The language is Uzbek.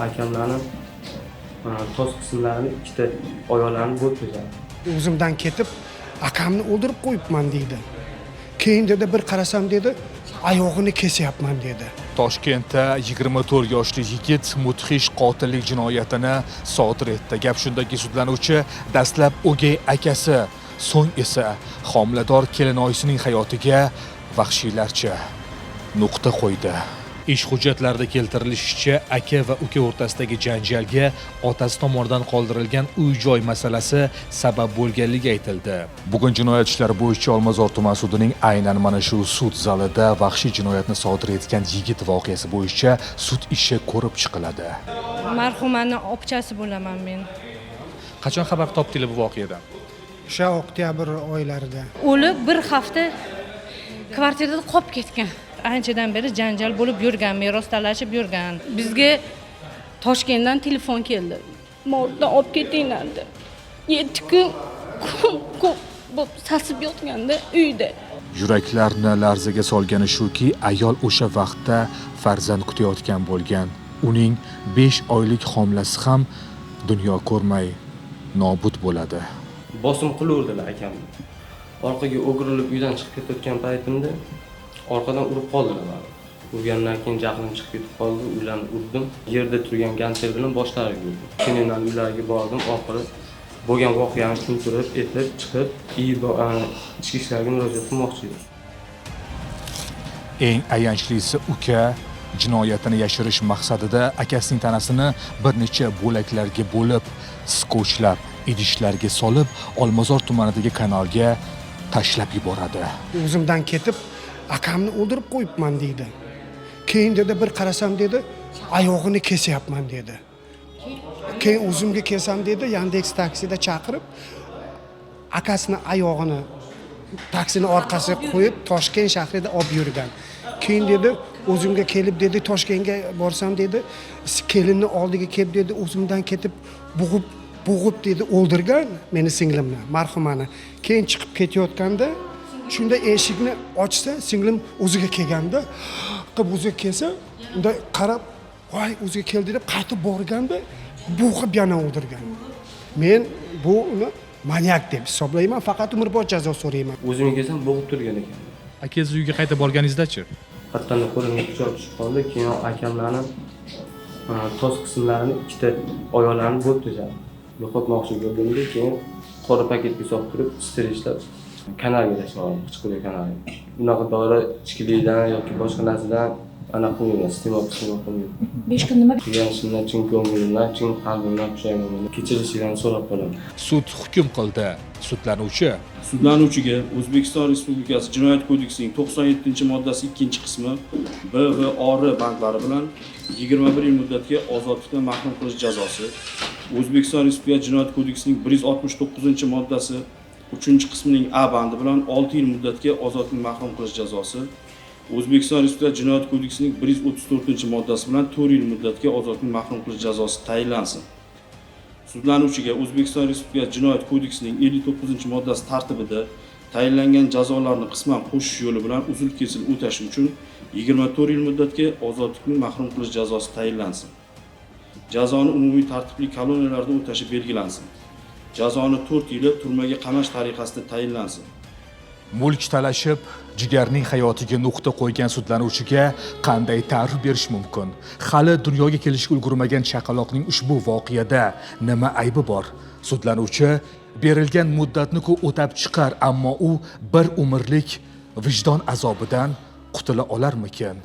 akamlarni tos qismlarini ikkita oyoqlarini bo'lib tashladi. O'zimdan ketib, akamni o'ldirib qo'yibman deydi. Keyin dedi bir qarasam dedi, oyog'ini kesyapman dedi. Toshkentda 24 yoshli yigit mudhish qotillik jinoyatini sodir etdi. Gap shundaki, sudlanuvchi dastlab o'gay akasi, so'ng esa homilador kelinoyisining hayotiga vahshiylarcha nuqta qo'ydi. Ish hujjatlarida keltirilishicha, aka va uka o'rtasidagi janjalga otasi tomonidan qoldirilgan uy-joy masalasi sabab bo'lganligi aytildi. Bugun jinoyat ishlari bo'yicha Olmazor tuman sudining aynan mana shu sud zalida vahshiy jinoyatni sodir etgan yigit voqeasi bo'yicha sud ishi ko'rib chiqiladi. Marhumaning opchasi bo'laman men. Qachon xabar topdinglar bu voqeadan? O'sha oktyabr oylarida. O'lib bir hafta kvartirada qolib ketgan. Anchadan beri janjal bo'lib yurgan, meros talashib yurgan. Bizga Toshkentdan telefon keldi. Morgdan olib ketinglar deb. 7 kun sasib yotganda uyda. Yuraklarni larzaga solgani shuki, ayol o'sha vaqtda farzand kutayotgan bo'lgan. Uning 5 oylik homilasi ham dunyo ko'rmay nobud bo'ladi. Bosim qilaverdilar akamni. Orqaga o'girilib uydan chiqib ketayotgan paytimda orqadan urib qoldilar. Urgandan keyin jahlim chiqib ketib qoldi, ularni urdim. Yerda turgan gantel bilan boshlariga urdim. Keyin uylariga bordim, oxiri bo'lgan voqeani tushuntirib, etib chiqib, ichki ishlarga murojaat qilmoqchi edim. Eng ayanchlisi, uka jinoyatini yashirish maqsadida akasining tanasini bir necha bo'laklarga bo'lib, skotchlab, idishlarga solib, Olmazor tumanidagi kanalga tashlab yuboradi. O'zimdan ketib, akamni o'ldirib qo'yibman deydi. Keyin dedi bir qarasam dedi, oyog'ini kesyapman dedi. Keyin o'zimga kelsam dedi, Yandex taksida chaqirib, akasini oyog'ini taksini orqasiga qo'yib Toshkent shahrida olib yurgan. Keyin dedi, o'zimga kelib dedi, Toshkentga borsam dedi, kelinni oldiga kelib dedi, o'zimdan ketib bo'g'ib dedi, o'ldirgan meni singlimni, marhumani. Keyin chiqib ketayotganda shunda eshikni ochsa, singlim o'ziga kelganda, qilib o'ziga kelsa, unda qarab, "Voy, o'ziga keldi" deb qaytib borganda, bo'g'ib yana o'ldirgan. Men bu uni manyak deb hisoblayman, faqat umrbod jazo so'rayman. O'zimga kelsam bo'g'ib turgan ekan. Akangiz uyga qaytib borganingizda-chi? Hattoki qo'limga pichoq tushib qoldi. Keyin akamlarni tos qismlarini ikkita oyoqlarini bo'lib tashladi. Yo'qotmoqchi bo'lganda keyin qora paketga solib turib, istirishlar kanalga tashladi, chiqib kanalga. Bunaqa dori ichkilikdan yoki boshqa narsadan ana qo'yilgan, iste'mol qilmayman. 5 kun nima? Degan shundan chin ko'nglimdan, chin qalbimdan pushaymonman. Kechirishingizni so'rab qolaman. Sud hukm qildi. Sudlanuvchi Sudlanuvchiga O'zbekiston Respublikasi Jinoyat kodeksining 97-moddasi 2-qismi B va OR bandlari bilan 21 yil muddatga ozodlikdan mahrum qilish jazosi, O'zbekiston Respublikasi Jinoyat kodeksining 169-moddasi 3-qismining A bandi bilan 6 yil muddatga ozodlikdan mahrum qilish jazosi, O'zbekiston Respublikasi Jinoyat kodeksining 134-moddasi bilan 4 yil muddatga ozodlikdan mahrum qilish jazosi tayinlansin. Sudlanuvchiga O'zbekiston Respublikasi Jinoyat kodeksining 59-moddasi tartibida tayinlangan jazolarni qisman qo'shish yo'li bilan uzil-kesil o'tash uchun 24 yil muddatga ozodlikdan mahrum qilish jazosi tayinlansin. Jazoni umumiy tartibli koloniyalarda o'tashi belgilansin. Jazoni 4 yili turmaga qamash tariqasida tayinlansin. mulk talashib, jigarning hayotiga nuqta qo'ygan sudlanuvchiga qanday ta'rif berish mumkin? Hali dunyoga kelishga ulgurmagan chaqaloqning ushbu voqeada nima aybi bor? Sudlanuvchi berilgan muddatni-ku o'tab chiqar, ammo u bir umrlik vijdon azobidan qutula olarmikan?